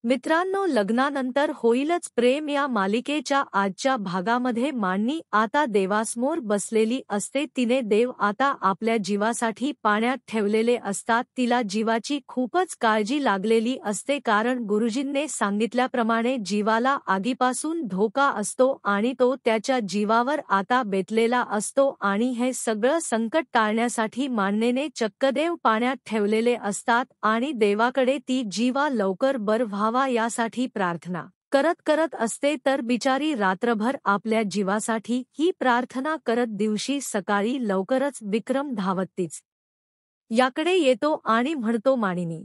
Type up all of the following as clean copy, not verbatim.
मित्रांनो, लग्नानंतर होईलच प्रेम या मालिकेच्या आजच्या भागामध्ये मांडणी आता देवासमोर बसलेली असते. तिने देव आता आपल्या जीवासाठी पाण्यात ठेवलेले असतात. तिला जीवाची खूपच काळजी लागलेली असते, कारण गुरुजींनी सांगितल्याप्रमाणे जीवाला आगीपासून धोका असतो आणि तो त्याच्या जीवावर आता बेतलेला असतो. आणि हे सगळं संकट टाळण्यासाठी मांडणीने चक्क देव पाण्यात ठेवलेले असतात आणि देवाकडे ती जीवा लवकर बरं व्हावा यासाठी प्रार्थना करत करत असते. तर बिचारी रात्रभर आपल्या जीवासाठी ही प्रार्थना करत दिवशी सकाळी लवकरच विक्रम धावत याकडे येतो आणि म्हणतो, मानिनी,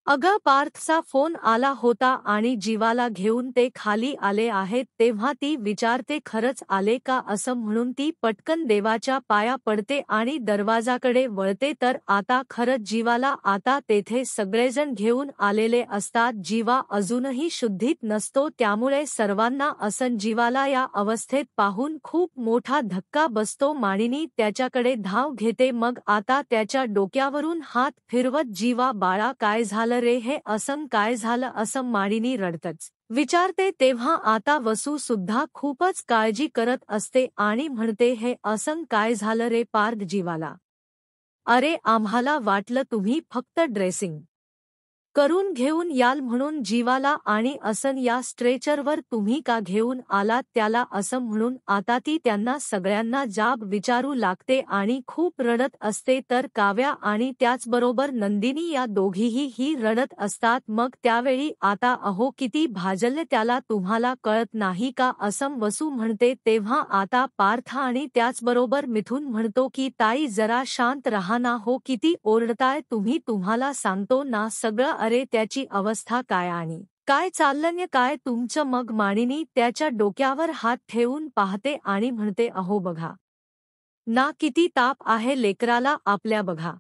अगं, पार्थचा फोन आला होता आणि जीवाला घेऊन ते खाली आले आहेत. तेव्हा ती विचारते, खरंच आले का असं म्हणून ती पटकन देवाच्या पाया पडते आणि दरवाजाकडे वळते. तर आता खरंच जीवाला आता तेथे सगळेजण घेऊन आलेले असतात. जीवा अजूनही शुद्धीत नसतो, त्यामुळे सर्वांना असं जीवाला या अवस्थेत पाहून खूप मोठा धक्का बसतो. मानिनी त्याच्याकडे धाव घेते. मग आता त्याच्या डोक्यावरून हात फिरवत, जीवा बाळा, काय झालं रे, हे असं काय झालं असं मानिनी रडतच विचारते. तेव्हा आता वसू सुद्धा खूपच काळजी करत असते आणि म्हणते, हे असं काय झालं रे पार्थ जीवाला? अरे, आम्हाला वाटलं तुम्ही फक्त ड्रेसिंग करून घेऊन याल म्हणून जीवाला, आणि असं या स्ट्रेचरवर तुम्ही का घेऊन आलात त्याला असं म्हणून आता ती त्यांना सगळ्यांना जाब विचारू लागते आणि खूप रडत असते. तर काव्या आणि त्याचबरोबर नंदिनी या दोघीही रडत असतात. मग त्यावेळी आता अहो किती भाजल्य त्याला, तुम्हाला कळत नाही का असं वसू म्हणते. तेव्हा आता पार्थ आणि त्याचबरोबर मिथुन म्हणतो की ताई जरा शांत रहा ना हो, किती ओरडताय तुम्ही, तुम्हाला सांगतो ना सगळं. अरे, त्याची अवस्था काय आणि काय चाललंय काय तुमचं? मग मानिनी त्याच्या डोक्यावर हात ठेवून पाहते आणि म्हणते, अहो बघा ना, किती ताप आहे लेकराला आपल्या, बघा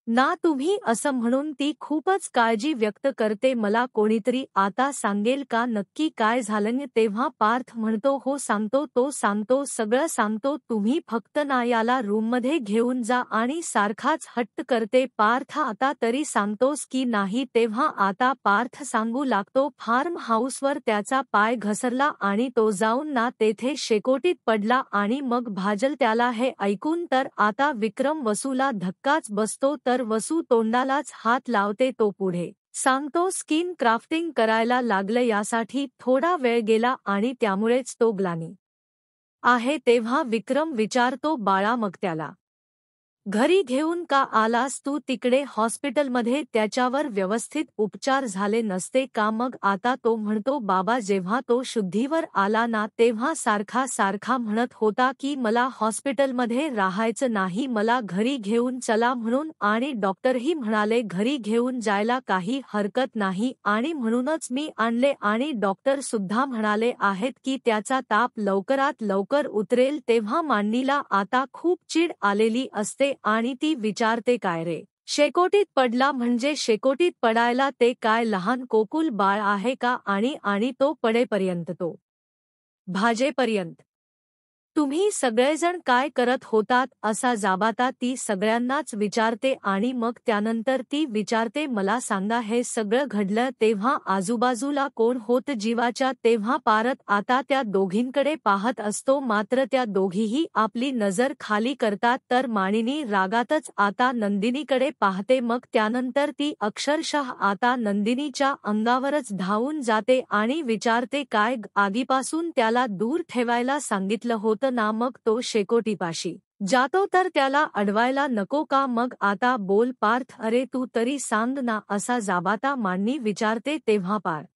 ना तुम्ही असं म्हणून ती खूपच काळजी व्यक्त करते. मला कोणीतरी आता सांगेल का नक्की काय झालं? तेव्हा पार्थ म्हणतो, हो सांगतो, तो सांगतो, सगळं सांगतो, तुम्ही फक्त ना याला रूममध्ये घेऊन जा. आणि सारखाच हट्ट करते, पार्थ आता तरी सांगतोस की नाही? तेव्हा आता पार्थ सांगू लागतो, फार्म हाऊसवर त्याचा पाय घसरला आणि तो जाऊन ना तेथे शेकोटीत पडला आणि मग भाजल त्याला. हे ऐकून तर आता विक्रम वसूला धक्काच बसतो. तर वसू तोंडालाच हात लावते. तो पुढे सांगतो, स्किन क्राफ्टिंग करायला लागलं, यासाठी थोडा वेळ गेला आणि त्यामुळेच तो ग्लानी आहे. तेव्हा विक्रम विचारतो, बाळा मग त्याला घरी घेऊन का आलास तू? तिकडे हॉस्पिटलमध्ये त्याच्यावर व्यवस्थित उपचार झाले नसते का? मग आता तो म्हणतो, बाबा जेव्हा तो शुद्धीवर आला ना तेव्हा सारखा सारखा म्हणत होता की मला हॉस्पिटलमध्ये राहायचं नाही, मला घरी घेऊन चला म्हणून. आणि डॉक्टरही म्हणाले घरी घेऊन जायला काही हरकत नाही आणि म्हणूनच मी आणले. आणि डॉक्टर सुद्धा म्हणाले आहेत की त्याचा ताप लवकरात लवकर उतरेल. तेव्हा मांडणीला आता खूप चीड आलेली असते आणि ती विचारते, काय रे, शेकोटीत पडला म्हणजे शेकोटीत पडायला ते काय लहान कोकुल बाळ आहे का? आणि तो पडेपर्यंत, तो भाजेपर्यंत तुम्ही सगळेजण काय करत होतात असा जाबाता ती सगळ्यांनाच विचारते. आणि मग त्यानंतर ती विचारते, मला सांगा हे सगळं घडलं तेव्हा आजूबाजूला कोण होत जीवाच्या? तेव्हा पारत आता त्या दोघींकडे पाहत असतो, मात्र त्या दोघीही आपली नजर खाली करतात. तर मानिनी रागातच आता नंदिनीकडे पाहते. मग त्यानंतर ती अक्षरशः आता नंदिनीच्या अंगावरच धावून जाते आणि विचारते, काय आगीपासून त्याला दूर ठेवायला सांगितलं होतं ना? मग तो शेकोटीपाशी जातो तर त्याला अडवायला नको का? मग आता बोल पार्थ, अरे तू तरी सांग ना असा जाबाता मांडणी विचारते. तेव्हा पार्थ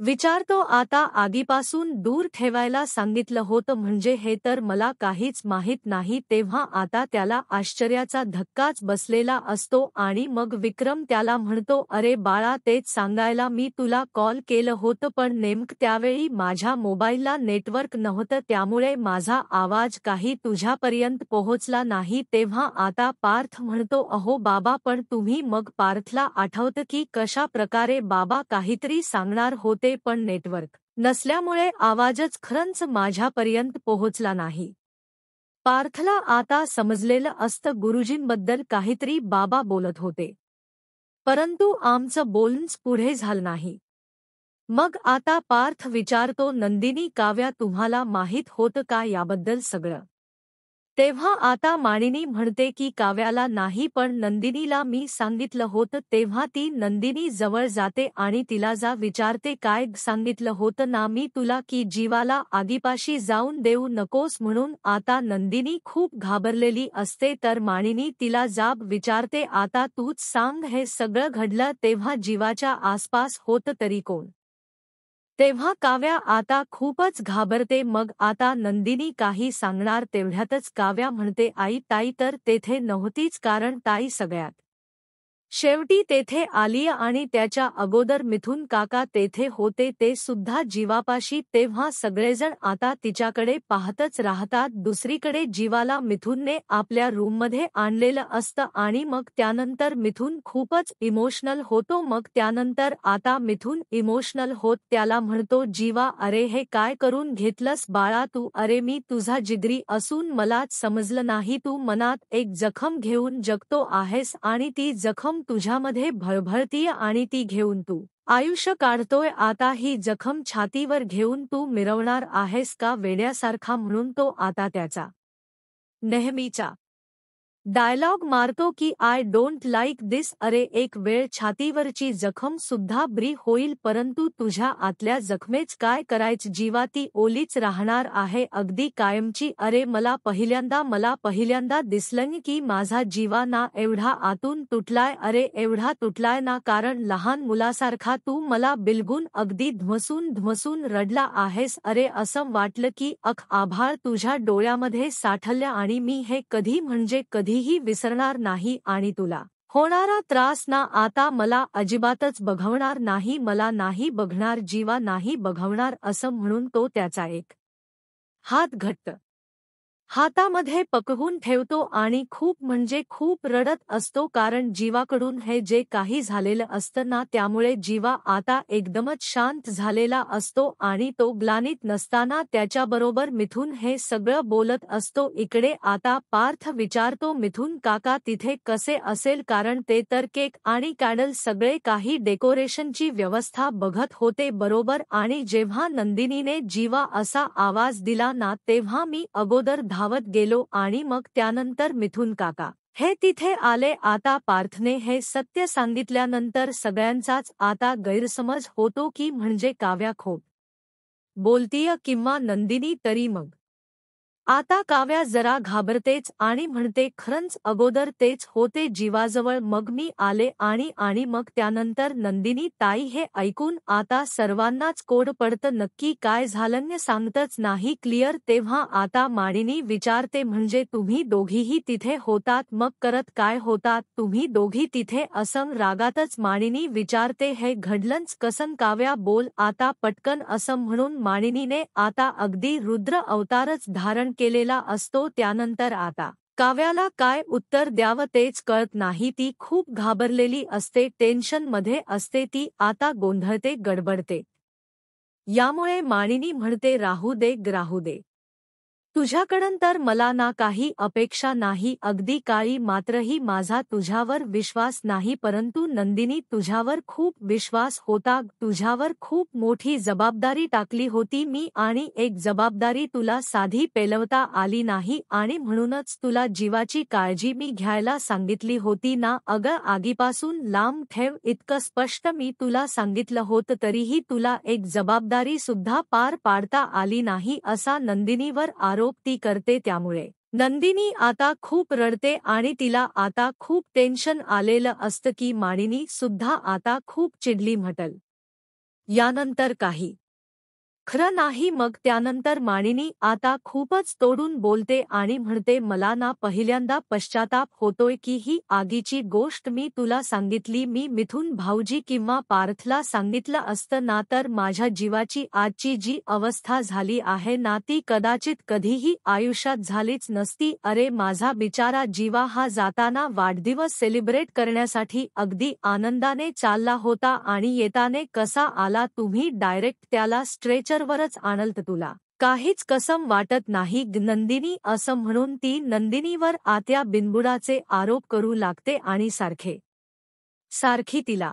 विचारतो, आता आगीपासून दूर ठेवायला सांगितलं होतं म्हणजे हे तर मला काहीच माहीत नाही. तेव्हा आता त्याला आश्चर्याचा धक्काच बसलेला असतो आणि मग विक्रम त्याला म्हणतो, अरे बाळा, तेच सांगायला मी तुला कॉल केलं होतं, पण नेमकं त्यावेळी माझ्या मोबाईलला नेटवर्क नव्हतं, त्यामुळे माझा आवाज काही तुझ्यापर्यंत पोहोचला नाही. तेव्हा आता पार्थ म्हणतो, अहो बाबा, पण तुम्ही? मग पार्थला आठवतं की कशा प्रकारे बाबा काहीतरी सांगणार होते, पण नेटवर्क नसल्यामुळे आवाजच खरंच माझ्यापर्यंत पोहोचला नाही. पार्थला आता समजलेलं असतं गुरुजींबद्दल काहीतरी बाबा बोलत होते. परंतु आमचं बोलणंच पुढे झालं नाही. मग आता पार्थ विचारतो, नंदिनी काव्या तुम्हाला माहीत होतं का याबद्दल सगळं? तेव्हा आता मानिनी म्हणते की काव्याला नाही पण नंदिनीला मी सांगितलं होतं. तेव्हा ती नंदिनी जवळ जाते आणि तिला विचारते, काय सांगितलं होतं ना मी तुला की जीवाला आगीपाशी जाऊन देऊ नकोस म्हणून. आता नंदिनी खूप घाबरलेली असते तर मानिनी तिला विचारते, आता तूच सांग हे सगळं घडलं तेव्हा जीवाच्या आसपास होतं तरी कोण? तेव्हा काव्या आता खूपच घाबरते. मग आता नंदिनी काही सांगणार तेवढ्यातच काव्या म्हणते, आई ताई तर तेथे नव्हतीच कारण ताई सगळ्यात शेवटी तेथे आली आणि त्याच्या अगोदर मिथुन काका तेथे होते ते सुद्धा जीवापाशी. तेव्हा सगळेजण आता तिच्याकडे पाहतच राहतात. दुसरीकडे जीवाला मिथुनने आपल्या रूममध्ये आणलेलं असतं आणि मग त्यानंतर मिथुन खूपच इमोशनल होतो. मग त्यानंतर आता मिथुन इमोशनल होत त्याला म्हणतो, जीवा अरे हे काय करून घेतलंस बाळा तू? अरे मी तुझा जिगरी असून मलाच समजलं नाही. तू मनात एक जखम घेऊन जगतो आहेस आणि ती जखम तुझ्यामध्ये भळभळतीय आणि ती घेऊन तू आयुष्य काढतोय. आता ही जखम छातीवर घेऊन तू मिरवणार आहेस का वेड्यासारखा? म्हणून तो आता त्याचा नेहमीचा डायलॉग मारतो की आय डोंट लाईक दिस. अरे एक वेळ छातीवरची जखम सुद्धा बरी होईल परंतु तुझ्या आतल्या जखमेच काय करायचं? जीवा ती ओलीच राहणार आहे अगदी कायमची. अरे मला पहिल्यांदा दिसलं की माझा जीवा ना एवढा आतून तुटलाय. अरे एवढा तुटलाय ना कारण लहान मुलासारखा तू मला बिलगून अगदी धमसून रडला आहेस. अरे असं वाटलं की आभाळ तुझ्या डोळ्यामध्ये साठल्या आणि मी हे कधी म्हणजे कधीही विसरणार नाही आणि तुला होणारा त्रास ना आता मला अजिबातच बघवणार नाही. मला नाही बघणार जीवा नाही बघवणार असं म्हणून तो त्याचा एक हात घट्ट हातामध्ये पकडून ठेवतो आणि खूप म्हणजे खूप रडत असतो कारण जीवाकडून हे जे काही झालेलं असतं ना त्यामुळे जीवा आता एकदमच शांत झालेला असतो आणि तो ग्लानीत नसताना त्याच्याबरोबर मिथुन हे सगळं बोलत असतो. इकडे आता पार्थ विचारतो, मिथुन काका तिथे कसे असेल कारण ते तर केक आणि कॅडल सगळे काही डेकोरेशनची व्यवस्था बघत होते बरोबर. आणि जेव्हा नंदिनीने जीवा असा आवाज दिला ना तेव्हा मी अगोदर धावत गेलो आणि मग त्यानंतर मिथुन काका हे तिथे आले. आता पार्थने हे सत्य सांगितल्यानंतर सगळ्यांचाच आता गैरसमज होतो की म्हणजे काव्या खोट बोलतीय किंवा नंदिनी तरी. मग आता काव्या जरा घाबरतेच आणि म्हणते, खरंच अगोदर तेच होते जीवाजवळ मग मी आले आणि मग त्यानंतर नंदिनी ताई हे ऐकून आता सर्वांनाच कोड पडतं नक्की काय झालं सांगतच नाही क्लिअर. तेव्हा आता मानिनी विचारते, म्हणजे तुम्ही दोघीही तिथे होतात मग करत काय होतात तुम्ही दोघी तिथे? असं रागातच मानिनी विचारते, हे घडलंच कसं काव्या बोल आता पटकन असं म्हणून मानिनीने आता अगदी रुद्र अवतारच धारण केलेला असतो. त्यानंतर आता काव्याला काय उत्तर द्यावं तेच कळत नाही. ती खूप घाबरलेली असते, टेन्शन मध्ये असते ती, आता गोंधळते गडबडते. यामुळे मानिनी म्हणते, राहू दे तुझ्याकडून तर मला ना काही अपेक्षा नाही अगदी काळी मात्रही माझा तुझ्यावर विश्वास नाही परंतु नंदिनी तुझ्यावर खूप विश्वास होता. तुझ्यावर खूप मोठी जबाबदारी टाकली होती मी आणि एक जबाबदारी तुला साधी पेलवता आली नाही आणि म्हणूनच तुला जीवाची काळजी मी घ्यायला सांगितली होती ना. अगं आगीपासून लांब ठेव इतकं स्पष्ट मी तुला सांगितलं होतं तरीही तुला एक जबाबदारी सुद्धा पार पाडता आली नाही असा नंदिनीवर आरोप ती करते. त्यामुळे नंदिनी आता खूप रडते आणि तिला आता खूप टेन्शन आलेलं असतं की मानिनी सुद्धा आता खूप चिडली म्हटल यानंतर काही खरं नाही. मग त्यानंतर मानिनी आता खूपच तोडून बोलते आणि म्हणते, मला ना पहिल्यांदा पश्चाताप होतोय की ही आगीची गोष्ट मी तुला सांगितली. मी मिथुन भाऊजी किंवा पार्थला सांगितलं असतं ना तर माझ्या जीवाची आजची जी अवस्था झाली आहे ना ती कदाचित कधीही आयुष्यात झालीच नसती. अरे माझा बिचारा जीवा हा जाताना वाढदिवस सेलिब्रेट करण्यासाठी अगदी आनंदाने चालला होता आणि येताने कसा आला तुम्ही डायरेक्ट त्याला स्ट्रेचरवरच आणलत तुला काहीच कसम वाटत नाही नंदिनी असं म्हणून ती नंदिनीवर आत्या बिनबुडाचे आरोप करू लागते आणि सारखे सारखी तिला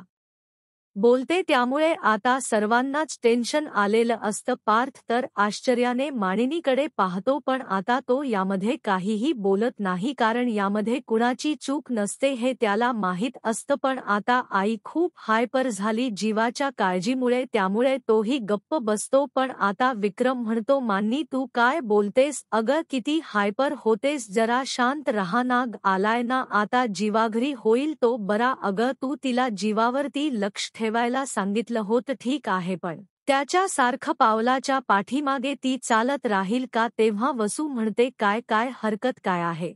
बोलते त्यामुळे आता सर्वांनाच टेन्शन आलेलं असतं. पार्थ तर आश्चर्याने मानिनीकडे पाहतो पण आता तो यामध्ये काहीही बोलत नाही कारण यामध्ये कुणाची चूक नसते हे त्याला माहीत असतं. पण आता आई खूप हायपर झाली जीवाच्या काळजीमुळे त्यामुळे तोही गप्प बसतो. पण आता विक्रम म्हणतो मान्नी तू काय बोलतेस अगं किती हायपर होतेस जरा शांत रहा नाग आलाय ना आता जीवाघरी होईल तो बरा. अगं तू तिला जीवावरती लक्ष ठेवायला सांगितलं होतं ठीक आहे पण त्याच्या सारखं पावलाच्या पाठीमागे ती चालत राहील का. तेव्हा वसू म्हणते काय काय हरकत काय आहे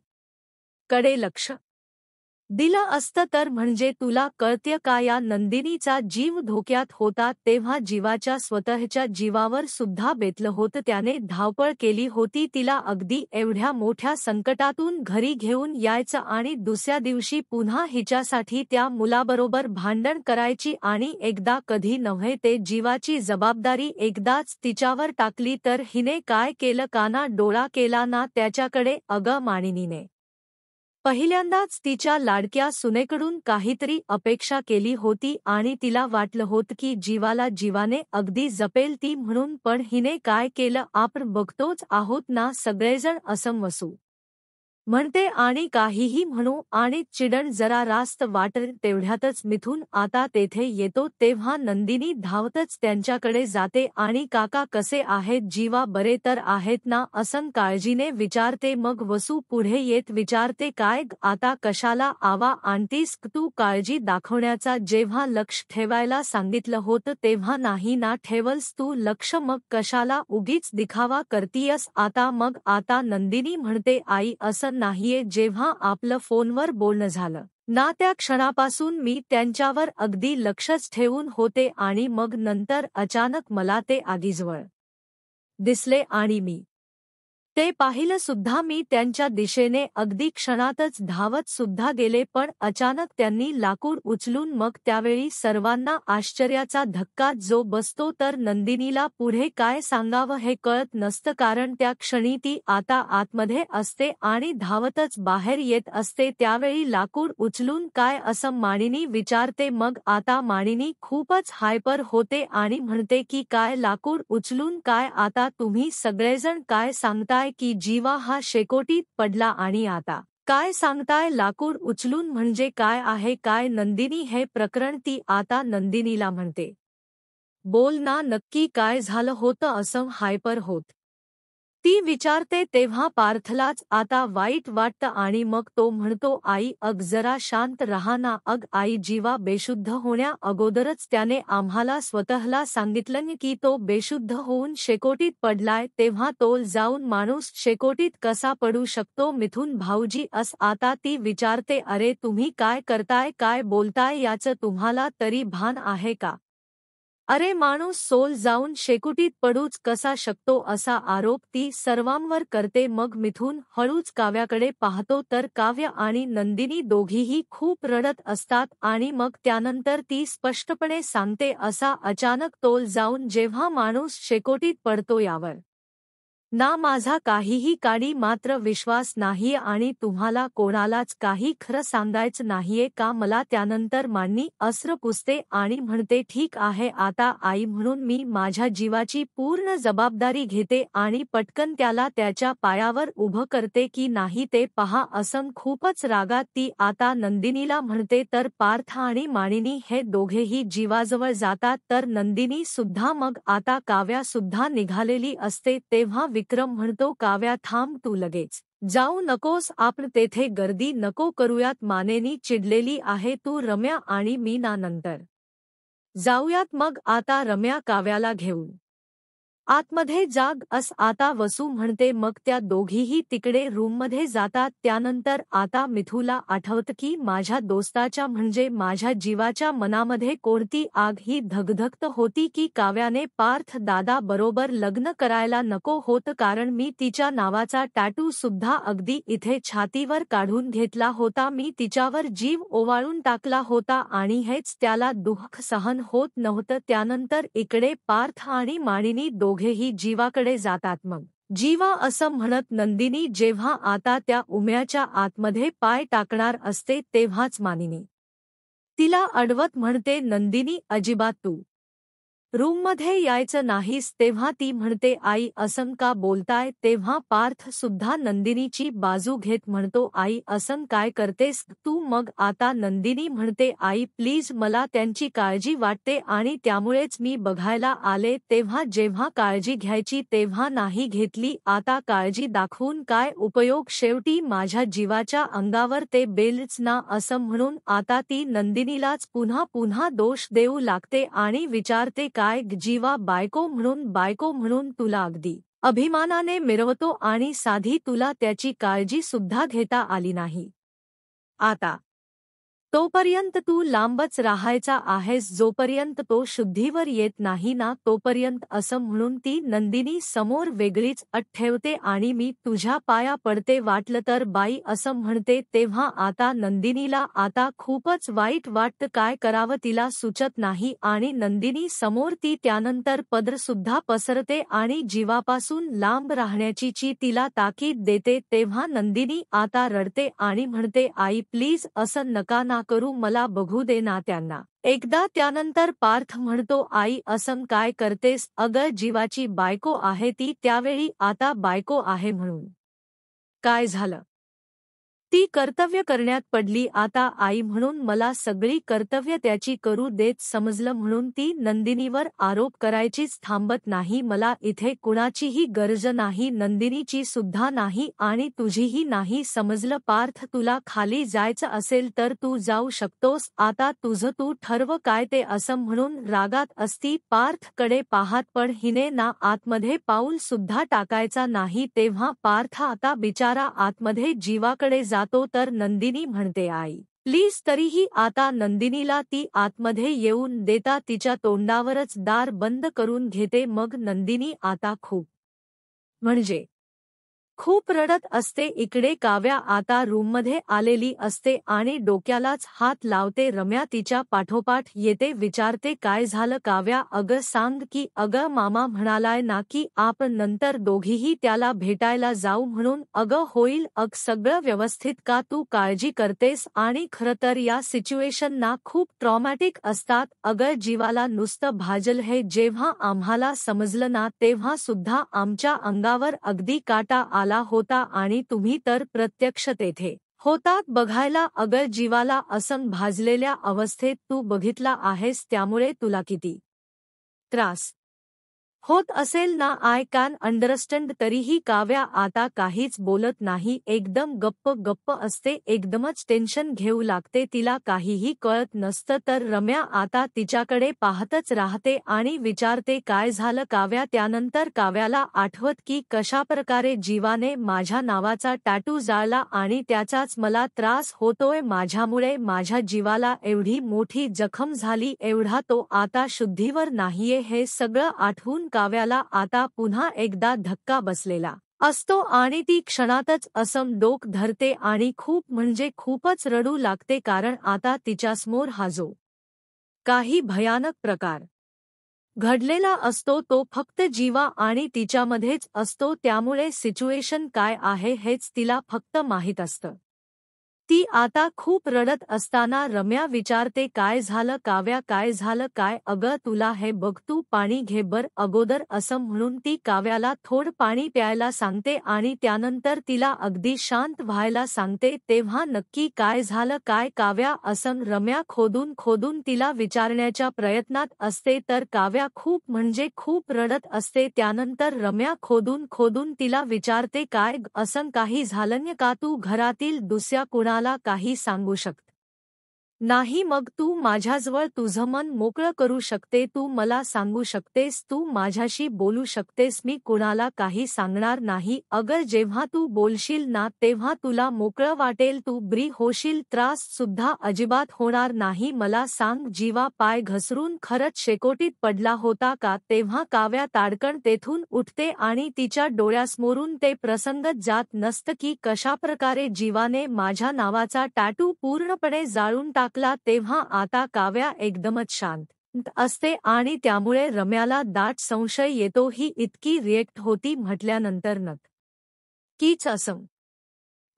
कडे लक्ष दिलं असतं तर म्हणजे तुला कळत्य का या नंदिनीचा जीव धोक्यात होता तेव्हा जीवाच्या स्वतःच्या जीवावर सुद्धा बेतलं होतं. त्याने धावपळ केली होती तिला अगदी एवढ्या मोठ्या संकटातून घरी घेऊन यायचं आणि दुसऱ्या दिवशी पुन्हा हिच्यासाठी त्या मुलाबरोबर भांडण करायची आणि एकदा कधी नव्हे ते जीवाची जबाबदारी एकदाच तिच्यावर टाकली तर हिने काय केलं काना डोळा केला ना त्याच्याकडे. अगं मानिनीने पहिल्यांदाच तिच्या लाडक्या सुनेकडून काहीतरी अपेक्षा केली होती आणि तिला वाटलं होतं की जीवाला जीवाने अगदी जपेल ती म्हणून पण हिने काय केलं आपण बघतोच आहोत ना सगळेजण. असं वसू म्हणते आणि काहीही म्हणू आणि चिडण जरा रास्त वाटेल तेवढ्यातच मिथून आता तेथे येतो तेव्हा नंदिनी धावतच त्यांच्याकडे जाते आणि काका कसे आहेत जीवा बरे तर आहेत ना असं काळजीने विचारते. मग वसू पुढे येत विचारते काय आता कशाला आवा आणतीस तू काळजी दाखवण्याचा जेव्हा लक्ष ठेवायला सांगितलं होतं तेव्हा नाही ना ठेवलंस तू लक्ष मग कशाला उगीच दिखावा करतीयस आता. मग आता नंदिनी म्हणते आई असं नाहीये जेव्हा आपलं फोनवर बोलणं झालं ना त्या क्षणापासून मी त्यांच्यावर अगदी लक्षच ठेवून होते आणि मग नंतर अचानक मला ते आगीजवळ दिसले आणि मी ते पाहिलं सुद्धा. मी त्यांच्या दिशेने अगदी क्षणातच धावत सुद्धा गेले पण अचानक त्यांनी लाकूड उचलून मग त्यावेळी सर्वांना आश्चर्याचा धक्का जो बसतो तर नंदिनीला पुढे काय सांगावं हे कळत नसतं कारण त्या क्षणी ती आता आतमध्ये असते आणि धावतच बाहेर येत असते. त्यावेळी लाकूड उचलून काय असं मानिनी विचारते. मग आता मानिनी खूपच हायपर होते आणि म्हणते की काय लाकूड उचलून काय आता तुम्ही सगळेजण काय सांगताय की जीवा हा शेकोटीत पडला आणि आता काय सांगताय लाकूड उचलून म्हणजे काय आहे काय नंदिनी हे प्रकरण ती आता नंदिनीला म्हणते बोल ना नक्की काय झालं होतं असं हायपर होत ती विचारते. तेव्हा पार्थलाच आता वाईट वाटतं आणि मग तो म्हणतो आई अग जरा शांत रहा ना. अग आई जीवा बेशुद्ध होण्या अगोदरच त्याने आम्हाला स्वतःला सांगितलं की तो बेशुद्ध होऊन शेकोटीत पडलाय तेव्हा तोल जाऊन माणूस शेकोटीत कसा पडू शकतो मिथून भाऊजी अस आता ती विचारते. अरे तुम्ही काय करताय काय बोलताय याचं तुम्हाला तरी भान आहे का. अरे माणूस सोल जाऊन शेकोटीत पडूच कसा शकतो असा आरोप ती सर्वांवर करते. मग मिथून हळूच काव्याकडे पाहतो तर काव्य आणि नंदिनी दोघीही खूप रडत असतात आणि मग त्यानंतर ती स्पष्टपणे सांगते असा अचानक तोल जाऊन जेव्हा माणूस शेकोटीत पडतो यावर ना माझा काहीही काडी मात्र विश्वास नाहीये आणि तुम्हाला कोणालाच काही खरं सांगायचं नाहीये का. मला त्यानंतर मान्नी अस्र पुसते आणि म्हणते ठीक आहे आता आई म्हणून मी माझ्या जीवाची पूर्ण जबाबदारी घेते आणि पटकन त्याला त्याच्या पायावर उभं करते की नाही ते पहा. असं खूपच रागात ती आता नंदिनीला म्हणते तर पार्थ आणि मानिनी हे दोघेही जीवाजवळ जातात तर नंदिनी सुद्धा मग आता काव्या सुद्धा निघालेली असते. तेव्हा विक्रम म्हणतो काव्या थांब तू लगेच जाऊ नकोस आपण तेथे गर्दी नको करूयात मानेनी चिडलेली आहे तू रम्या आणि मीना नंतर जाऊयात. मग आता रम्या काव्याला घेऊन आतमध्ये जाग अस आता वसू म्हणते. मग त्या दोघीही तिकडे रूममध्ये जातात. त्यानंतर आता मिथूला आठवतं की माझ्या दोस्ताच्या म्हणजे माझ्या जीवाच्या मनामध्ये कोणती आग ही धगधगत होती की काव्याने पार्थ दादा बरोबर लग्न करायला नको होतं कारण मी तिच्या नावाचा टॅटू सुद्धा अगदी इथे छातीवर काढून घेतला होता. मी तिच्यावर जीव ओवाळून टाकला होता आणि हेच त्याला दुःख सहन होत नव्हतं. त्यानंतर इकडे पार्थ आणि मानिनी दोघेही जीवाकडे जातात. मग जीवा असं म्हणत नंदिनी जेव्हा आता त्या उम्याच्या आतमध्ये पाय टाकणार असते तेव्हाच मानिनी तिला अडवत म्हणते, नंदिनी अजिबात तू रूममध्ये यायचं नाहीस. तेव्हा ती म्हणते, आई असं का बोलताय. तेव्हा पार्थ सुद्धा नंदिनीची बाजू घेत म्हणतो, आई असं काय करतेस तू. मग आता नंदिनी म्हणते, आई प्लीज मला त्यांची काळजी वाटते आणि त्यामुळेच मी बघायला आले. तेव्हा जेव्हा काळजी घ्यायची तेव्हा नाही घेतली. आता काळजी दाखवून काय उपयोग, शेवटी माझ्या जीवाच्या अंगावर ते बेलच ना. असं म्हणून आता ती नंदिनीलाच पुन्हा पुन्हा दोष देऊ लागते आणि विचारते, काय जीवा, बायको म्हणून तुला अगदी अभिमानाने मिरवतो आणि साधी तुला त्याची काळजी सुद्धा घेता आली नाही. आता तोपर्यंत तू लांबच राहायचा आहेस, जोपर्यंत तो शुद्धीवर येत नाही ना तोपर्यंत. असं म्हणून ती नंदिनी समोर वेगळीच अट ठेवते आणि मी तुझ्या पाया पडते, वाटलं तर बाई असं म्हणते. तेव्हा आता नंदिनीला आता खूपच वाईट वाटतं, काय करावं तिला सुचत नाही आणि नंदिनी समोर ती त्यानंतर पदर सुद्धा पसरते आणि जीवापासून लांब राहण्याची तिला ताकीद देते. तेव्हा नंदिनी आता रडते आणि म्हणते, आई प्लीज असं नका ना करू, मला बघू दे ना त्यांना एकदा. त्यानंतर पार्थ म्हणतो, आई असं काय करतेस. अगं जीवाची बायको आहे ती, त्यावेळी आता बायको आहे म्हणून काय झालं. ती कर्तव्य करण्यात पडली. आता आई म्हणून मला सगळी कर्तव्य त्याची करू देत, समजलं. म्हणून ती नंदिनीवर आरोप करायचीच थांबत नाही. मला इथे कुणाचीही गरज नाही, नंदिनीची सुद्धा नाही आणि तुझीही नाही, समजलं. पार्थ तुला खाली जायचं असेल तर तू जाऊ शकतोस, आता तुझं तू ठरव काय ते. असं म्हणून रागात असती पार्थ कडे पाहत, पण हिने ना आतमध्ये पाऊल सुद्धा टाकायचा नाही. तेव्हा पार्थ आता बिचारा आतमध्ये जीवाकडे जातो तर नंदिनी म्हणते, आई प्लीज. तरीही आता नंदिनीला ती आतमध्ये येऊन देता तिच्या तोंडावरच दार बंद करून घेते. मग नंदिनी आता म्हणजे खूप रडत असते. इकडे काव्या आता रूममध्ये आलेली असते आणि डोक्यालाच हात लावते. रम्या तिच्या पाठोपाठ येते, विचारते, काय झालं काव्या. अगं सांग की. अगं मामा म्हणालाय ना की आपण नंतर दोघीही त्याला भेटायला जाऊ म्हणून. अगं होईल सगळं व्यवस्थित का, तू काळजी करतेस. आणि खरं तर या सिच्युएशन ना खूप ट्रॉमॅटिक असतात. अगं जीवाला नुसतं भाजल हे. जेव्हा आम्हाला समजलं ना तेव्हा सुद्धा आमच्या अंगावर अगदी काटा आला होता आणि तुम्ही तर प्रत्यक्ष तेथे होतात बघायला. अगं जीवाला असं भाजलेल्या अवस्थेत तू बघितला आहेस, त्यामुळे तुला किती त्रास होत असेल ना, आय कॅन अंडरस्टँड. तरीही काव्या आता काहीच बोलत नाही, एकदम गप्प असते. एकदमच टेन्शन घेऊ लागते, तिला काहीही कळत नसतं. तर रम्या आता तिच्याकडे पाहतच राहते आणि विचारते, काय झालं काव्या. त्यानंतर काव्याला आठवत की कशाप्रकारे जीवाने माझ्या नावाचा टॅटू जाळला आणि त्याचाच मला त्रास होतोय, माझ्यामुळे माझ्या जीवाला एवढी मोठी जखम झाली, एवढा तो आता शुद्धीवर नाहीये. हे सगळं आठवून काव्याला आता पुन्हा एकदा धक्का बसलेला असतो आणि ती क्षणातच असं डोक धरते आणि खूप म्हणजे खूपच रडू लागते. कारण आता तिच्यासमोर हा जो काही भयानक प्रकार घडलेला असतो तो फक्त जीवा आणि तिच्यामध्येच असतो. त्यामुळे सिच्युएशन काय आहे हेच तिला फक्त माहीत असतं. ती आता खूप रडत असताना रम्या विचारते, काय झालं काव्या, काय झालं काय. अगं तुला हे बघ, तू पाणी घे बर अगोदर. असं म्हणून ती काव्याला थोडं पाणी प्यायला सांगते आणि त्यानंतर तिला अगदी शांत व्हायला सांगते. तेव्हा नक्की काय झालं काय काव्या, असं रम्या खोदून तिला विचारण्याच्या प्रयत्नात असते. तर काव्या खूप म्हणजे खूप रडत असते. त्यानंतर रम्या खोदून तिला विचारते, काय असं काही झालं का, तू घरातील दुसऱ्या कुणाला काही सांगू शकत नाही. मग तू माझ्याजवळ तुझं मन मोकळं करू शकते, तू मला सांगू शकतेस, तू माझ्याशी बोलू शकतेस, मी कुणाला काही सांगणार नाही. अगर जेव्हा तू बोलशील ना तेव्हा तुला मोकळं वाटेल, तू ब्री होशील, त्रास सुद्धा अजिबात होणार नाही. मला सांग जीवा पाय घसरून खरंच शेकोटीत पडला होता का. तेव्हा काव्या ताडकन तेथून उठते आणि तिच्या डोळ्यासमोरून ते प्रसंगच जात नसतं की कशाप्रकारे जीवाने माझ्या नावाचा टॅटू पूर्णपणे जाळून टाकला. तेव्हा आता काव्या एकदमच शांत असते आणि त्यामुळे रम्याला दाट संशय येतो, ही इतकी रिएक्ट होती म्हटल्यानंतर नक्कीच असं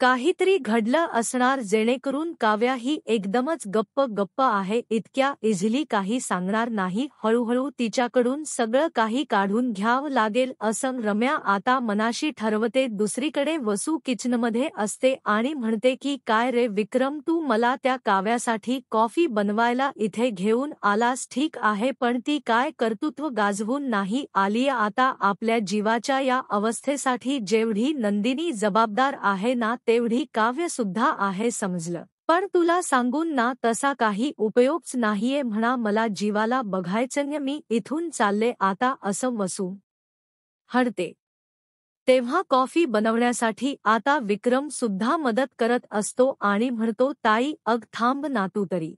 काहीतरी घडलं असणार जेणेकरून काव्या ही एकदमच गप्प आहे, इतक्या इझिली काही सांगणार नाही, हळूहळू तिच्याकडून सगळं काही काढून घ्यावं लागेल असं रम्या आता मनाशी ठरवते. दुसरीकडे वसू किचनमध्ये असते आणि म्हणते की काय रे विक्रम, तू मला त्या काव्यासाठी कॉफी बनवायला इथे घेऊन आलास ठीक आहे, पण ती काय कर्तृत्व गाजवून नाही आली. आता आपल्या जीवाच्या या अवस्थेसाठी जेवढी नंदिनी जबाबदार आहे ना तेवढी काव्य सुद्धा आहे समजलं. पण तुला सांगून ना तसा काही उपयोगच नाहीये म्हणा, मला जीवाला बघायचंय, मी इथून चालले आता असं वसू हडते. तेव्हा कॉफी बनवण्यासाठी आता विक्रम सुद्धा मदत करत असतो आणि म्हणतो ताई अग थांब ना तू तरी.